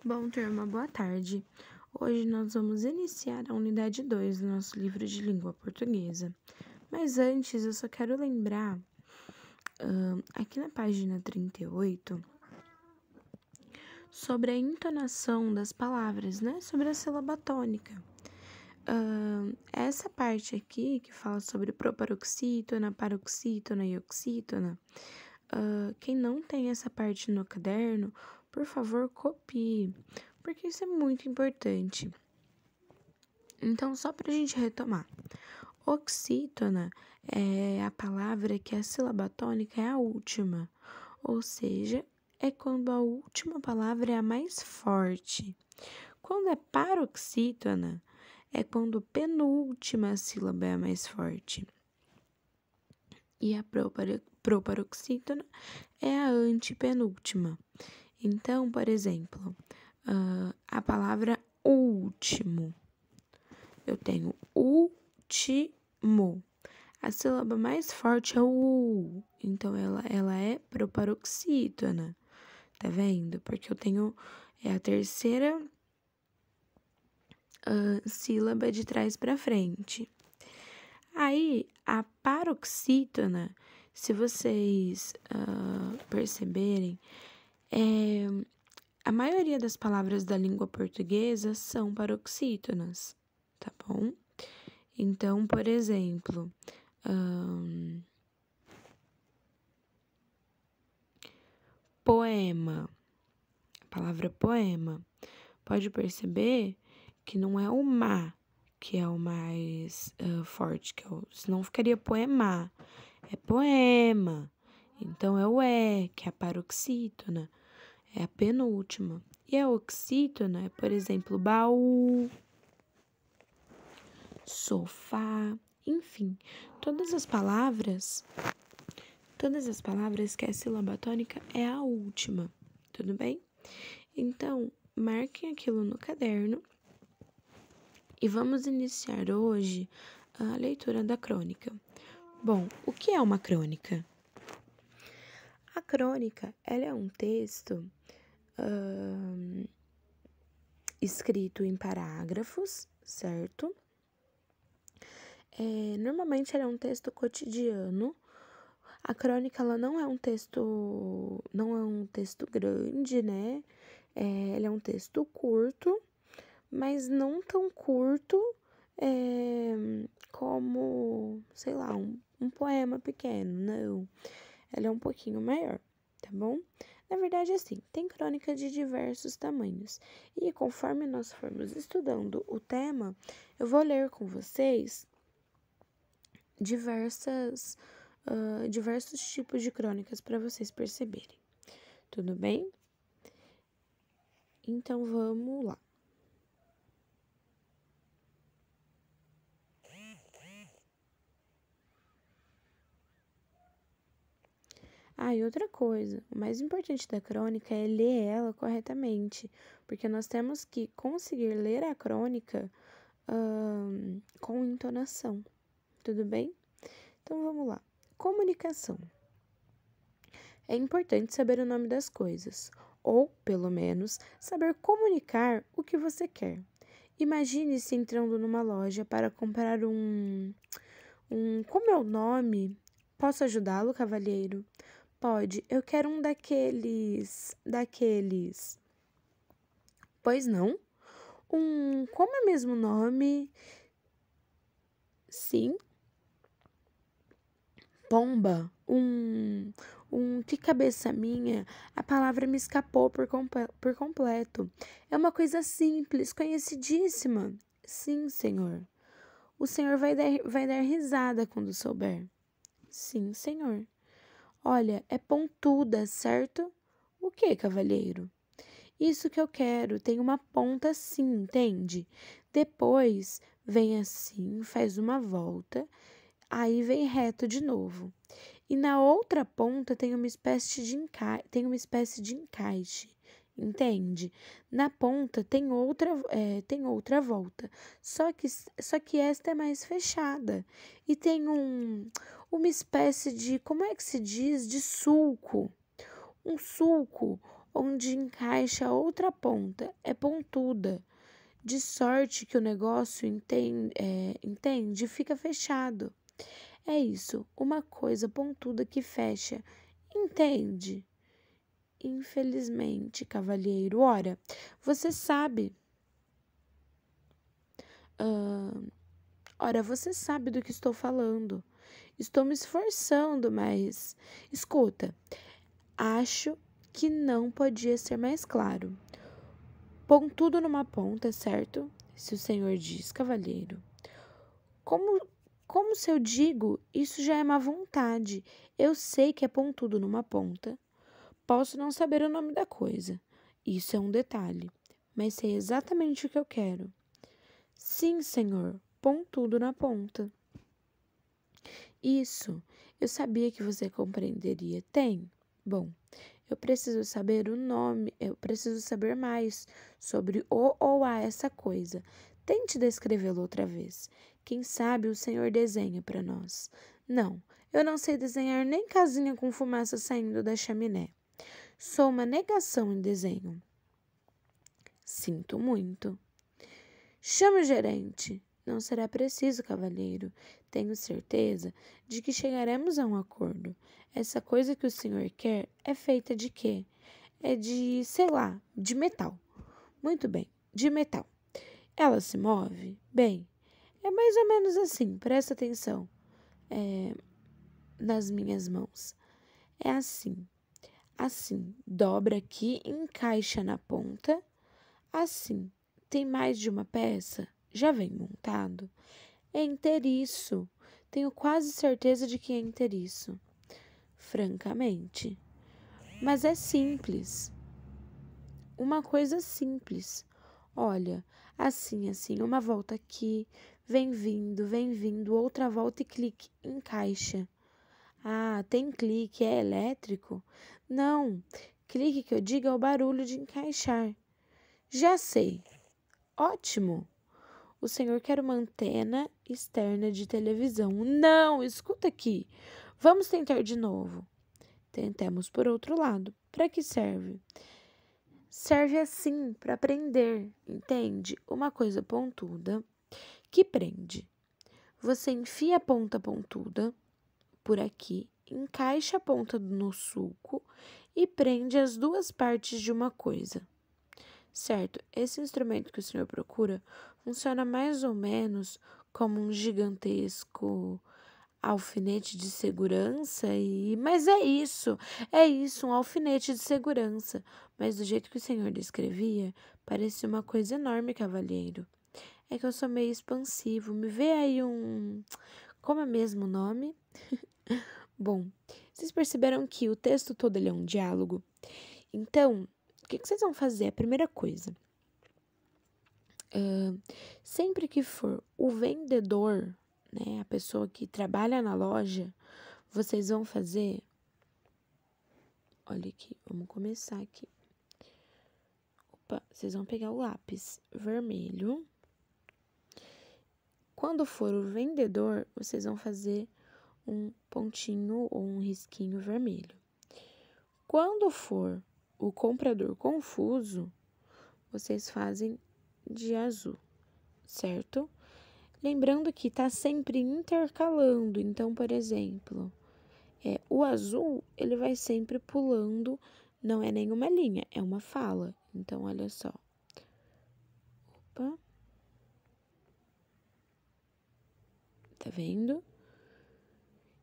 Bom, turma, boa tarde. Hoje nós vamos iniciar a unidade 2 do nosso livro de língua portuguesa. Mas antes, eu só quero lembrar, aqui na página 38, sobre a entonação das palavras, né? Sobre a sílaba tônica. Essa parte aqui, que fala sobre proparoxítona, paroxítona e oxítona, quem não tem essa parte no caderno, por favor, copie, porque isso é muito importante. Então, só para a gente retomar, oxítona é a palavra que a sílaba tônica é a última, ou seja, é quando a última palavra é a mais forte. Quando é paroxítona, é quando a penúltima sílaba é a mais forte. E a proparoxítona é a antepenúltima. Então, por exemplo, a palavra último. Eu tenho último. A sílaba mais forte é o U. Então, ela é proparoxítona. Tá vendo? Porque eu tenho a terceira sílaba de trás para frente. Aí, a paroxítona, se vocês perceberem, a maioria das palavras da língua portuguesa são paroxítonas, tá bom? Então, por exemplo, poema, a palavra poema, pode perceber que não é o ma, que é o mais forte, senão ficaria poemar, é poema. Então, é o que é a paroxítona, é a penúltima. E a oxítona é, por exemplo, baú, sofá, enfim, todas as palavras que a sílaba tônica é a última, tudo bem? Então, marquem aquilo no caderno e vamos iniciar hoje a leitura da crônica. Bom, o que é uma crônica? A crônica, ela é um texto escrito em parágrafos, certo? Normalmente ela é um texto cotidiano. A crônica, ela não é um texto grande, né? Ela é um texto curto, mas não tão curto como, sei lá, um poema pequeno, não. Ela é um pouquinho maior, tá bom? Na verdade, assim, tem crônica de diversos tamanhos. E conforme nós formos estudando o tema, eu vou ler com vocês diversos tipos de crônicas para vocês perceberem. Tudo bem? Então, vamos lá. E outra coisa, o mais importante da crônica é ler ela corretamente, porque nós temos que conseguir ler a crônica com entonação, tudo bem? Então, vamos lá. Comunicação. É importante saber o nome das coisas, ou, pelo menos, saber comunicar o que você quer. Imagine-se entrando numa loja para comprar Como é o nome? Posso ajudá-lo, cavalheiro? Pode, eu quero um daqueles. Pois não? Como é mesmo o nome? Sim. Pomba. Que cabeça minha, a palavra me escapou por completo. É uma coisa simples, conhecidíssima. Sim, senhor. O senhor vai dar risada quando souber. Sim, senhor. Olha, é pontuda, certo? O que, cavalheiro? Isso que eu quero, tem uma ponta assim, entende? Depois vem assim, faz uma volta, aí vem reto de novo. E na outra ponta tem uma espécie de encaixe, entende? Na ponta tem outra volta, só que esta é mais fechada e tem uma espécie de, como é que se diz, de sulco. Um sulco onde encaixa a outra ponta é pontuda, de sorte que o negócio entende, fica fechado. É isso, uma coisa pontuda que fecha, entende? Infelizmente, cavalheiro, ora, você sabe. Ora, você sabe do que estou falando. Estou me esforçando, mas escuta, acho que não podia ser mais claro. Pontudo numa ponta, certo? Se o senhor diz, cavalheiro. Como, como se eu digo, isso já é má vontade. Eu sei que é pontudo numa ponta. Posso não saber o nome da coisa. Isso é um detalhe, mas sei exatamente o que eu quero. Sim, senhor, pontudo na ponta. Isso, eu sabia que você compreenderia. Tem. Bom, eu preciso saber o nome, eu preciso saber mais sobre o ou a essa coisa. Tente descrevê-lo outra vez. Quem sabe o senhor desenha para nós. Não, eu não sei desenhar nem casinha com fumaça saindo da chaminé. Sou uma negação em desenho. Sinto muito. Chame o gerente. Não será preciso, cavalheiro. Tenho certeza de que chegaremos a um acordo. Essa coisa que o senhor quer é feita de quê? É de, sei lá, de metal. Muito bem, de metal. Ela se move? Bem, é mais ou menos assim, presta atenção. Nas minhas mãos. É assim. Assim, dobra aqui, encaixa na ponta. Assim, tem mais de uma peça? Já vem montado? É inteiriço. Tenho quase certeza de que é inteiriço. Francamente. Mas é simples. Uma coisa simples. Olha, assim, uma volta aqui, vem vindo, outra volta e clique, encaixa. Ah, tem clique, é elétrico? Não, clique que eu digo é o barulho de encaixar. Já sei. Ótimo. O senhor quer uma antena externa de televisão. Não, escuta aqui. Vamos tentar de novo. Tentemos por outro lado. Para que serve? Serve assim, para prender, entende? Uma coisa pontuda que prende. Você enfia a ponta pontuda por aqui, encaixa a ponta no sulco e prende as duas partes de uma coisa. Certo, esse instrumento que o senhor procura funciona mais ou menos como um gigantesco alfinete de segurança Mas é isso, um alfinete de segurança. Mas do jeito que o senhor descrevia, parecia uma coisa enorme, cavalheiro. É que eu sou meio expansivo, me vê aí um... Como é mesmo o nome? Bom, vocês perceberam que o texto todo ele é um diálogo? Então, o que vocês vão fazer? A primeira coisa, sempre que for o vendedor, né, a pessoa que trabalha na loja, vocês vão fazer... Olha aqui, vamos começar aqui. Opa, vocês vão pegar o lápis vermelho. Quando for o vendedor, vocês vão fazer um pontinho ou um risquinho vermelho. Quando for o comprador confuso, vocês fazem de azul, certo? Lembrando que está sempre intercalando. Então, por exemplo, o azul, ele vai sempre pulando, não é nenhuma linha, é uma fala. Então, olha só. Opa. Tá vendo?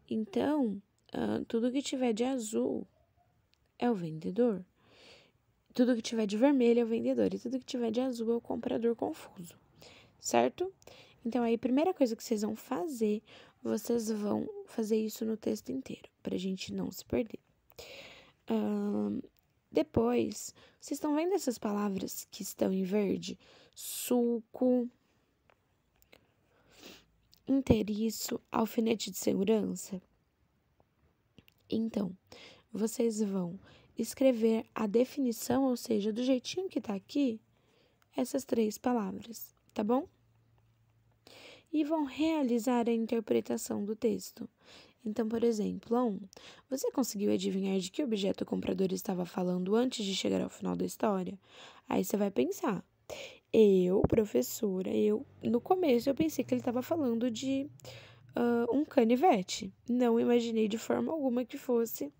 Então, tudo que tiver de azul é o vendedor. Tudo que tiver de vermelho é o vendedor. E tudo que tiver de azul é o comprador confuso. Certo? Então, aí, a primeira coisa que vocês vão fazer isso no texto inteiro, pra gente não se perder. Depois, vocês estão vendo essas palavras que estão em verde? Sulco, inteiriço, alfinete de segurança? Então, vocês vão escrever a definição, ou seja, do jeitinho que tá aqui, essas 3 palavras, tá bom? E vão realizar a interpretação do texto. Então, por exemplo, você conseguiu adivinhar de que objeto o comprador estava falando antes de chegar ao final da história? Aí você vai pensar. Professora, no começo eu pensei que ele estava falando de um canivete. Não imaginei de forma alguma que fosse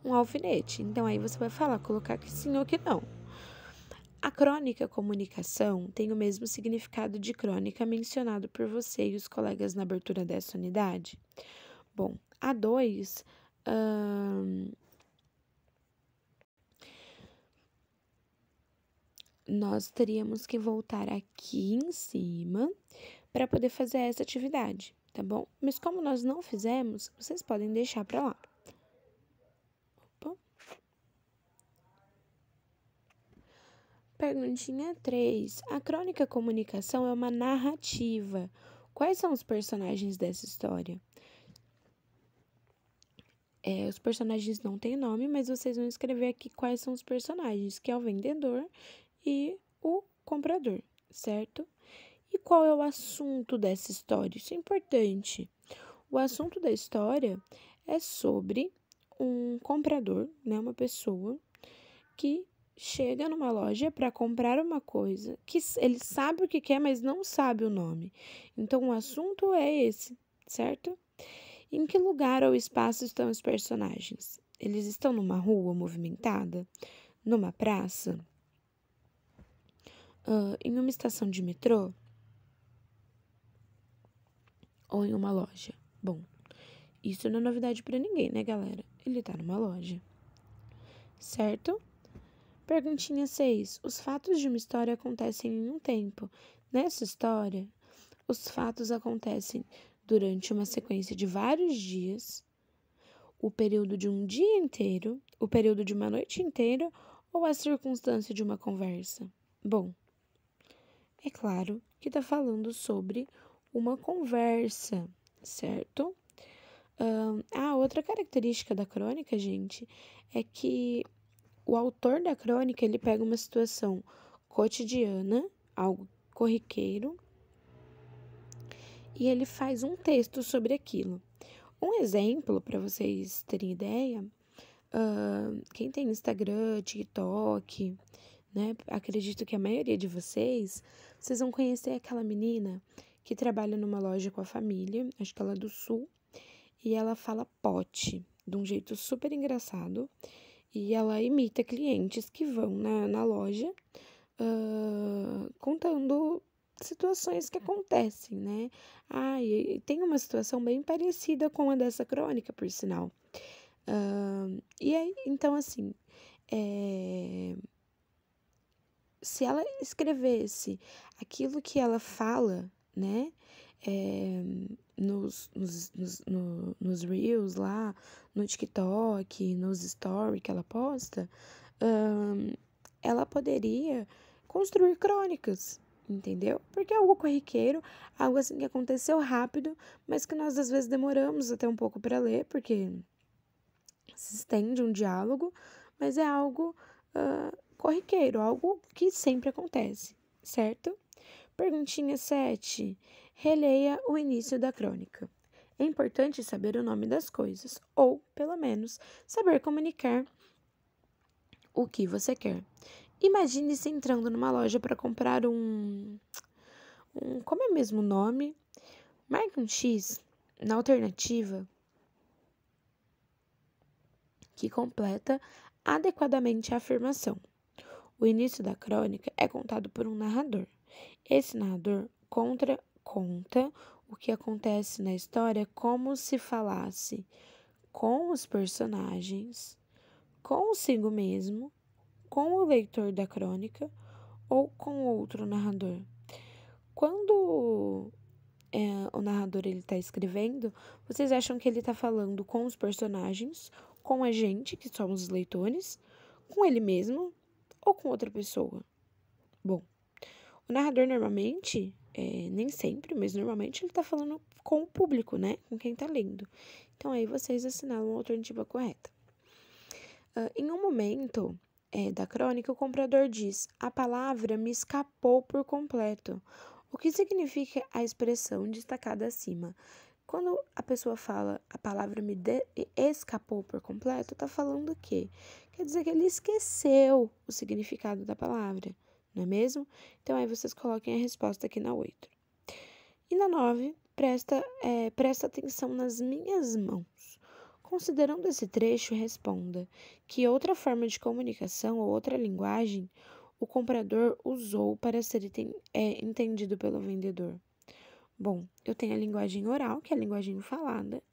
um alfinete. Então aí você vai falar, colocar que sim ou que não. A crônica comunicação tem o mesmo significado de crônica mencionado por você e os colegas na abertura dessa unidade? Bom, a 2, nós teríamos que voltar aqui em cima para poder fazer essa atividade, tá bom? Mas como nós não fizemos, vocês podem deixar para lá. Opa. Perguntinha 3. A crônica comunicação é uma narrativa. Quais são os personagens dessa história? Os personagens não têm nome, mas vocês vão escrever aqui quais são os personagens, que é o vendedor e o comprador, certo? E qual é o assunto dessa história? Isso é importante. O assunto da história é sobre um comprador, né, uma pessoa que chega numa loja para comprar uma coisa que ele sabe o que quer, mas não sabe o nome. Então, o assunto é esse, certo? Em que lugar ou espaço estão os personagens? Eles estão numa rua movimentada? Numa praça? Em uma estação de metrô? Ou em uma loja? Bom, isso não é novidade para ninguém, né, galera? Ele tá numa loja. Certo? Perguntinha 6. Os fatos de uma história acontecem em um tempo. Nessa história, os fatos acontecem durante uma sequência de vários dias, o período de um dia inteiro, o período de uma noite inteira ou a circunstância de uma conversa? Bom, é claro que está falando sobre uma conversa, certo? Outra característica da crônica, gente, é que o autor da crônica, ele pega uma situação cotidiana, algo corriqueiro, e ele faz um texto sobre aquilo. Um exemplo, para vocês terem ideia, quem tem Instagram, TikTok, né? Acredito que a maioria de vocês vão conhecer aquela menina que trabalha numa loja com a família, acho que ela é do Sul, e ela fala pote, de um jeito super engraçado, e ela imita clientes que vão na loja contando situações que acontecem, né? E tem uma situação bem parecida com a dessa crônica, por sinal. E aí, então, assim, se ela escrevesse aquilo que ela fala, né, nos Reels lá, no TikTok, nos Stories que ela posta, ela poderia construir crônicas, entendeu? Porque é algo corriqueiro, algo assim que aconteceu rápido, mas que nós às vezes demoramos até um pouco para ler, porque se estende um diálogo, mas é algo corriqueiro, algo que sempre acontece, certo? Perguntinha 7. Releia o início da crônica. É importante saber o nome das coisas, ou, pelo menos, saber comunicar o que você quer. Imagine-se entrando numa loja para comprar como é mesmo o nome? Marque um X na alternativa que completa adequadamente a afirmação. O início da crônica é contado por um narrador. Esse narrador conta o que acontece na história como se falasse com os personagens, consigo mesmo, com o leitor da crônica ou com outro narrador. Quando o narrador está escrevendo, vocês acham que ele está falando com os personagens, com a gente, que somos os leitores, com ele mesmo ou com outra pessoa? Bom, o narrador normalmente, nem sempre, mas normalmente ele está falando com o público, né? Com quem está lendo. Então aí vocês assinalam a alternativa correta. Em um momento da crônica, o comprador diz: a palavra me escapou por completo. O que significa a expressão destacada acima? Quando a pessoa fala a palavra escapou por completo, tá falando o quê? Quer dizer que ele esqueceu o significado da palavra, não é mesmo? Então, aí vocês coloquem a resposta aqui na 8. E na 9, presta atenção nas minhas mãos. Considerando esse trecho, responda: que outra forma de comunicação ou outra linguagem o comprador usou para ser entendido pelo vendedor? Bom, eu tenho a linguagem oral, que é a linguagem falada.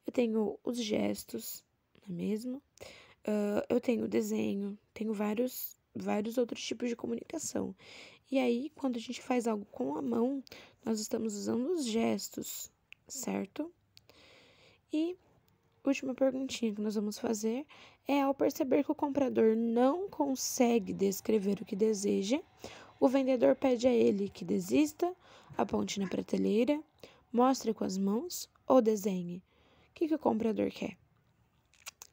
Eu tenho os gestos, não é mesmo? Eu tenho o desenho, tenho vários outros tipos de comunicação. E aí, quando a gente faz algo com a mão, nós estamos usando os gestos, certo? E última perguntinha que nós vamos fazer é: ao perceber que o comprador não consegue descrever o que deseja, o vendedor pede a ele que desista, aponte na prateleira, mostre com as mãos ou desenhe. O que o comprador quer?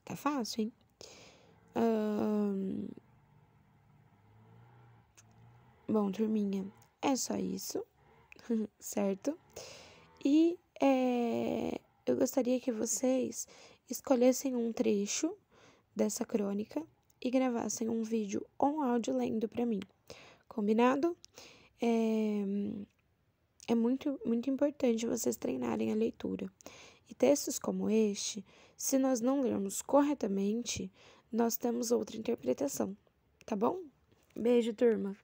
Tá fácil, hein? Bom, turminha, é só isso, certo? E eu gostaria que vocês escolhessem um trecho dessa crônica e gravassem um vídeo ou um áudio lendo para mim. Combinado? É muito, muito importante vocês treinarem a leitura. E textos como este, se nós não lermos corretamente, nós temos outra interpretação, tá bom? Beijo, turma!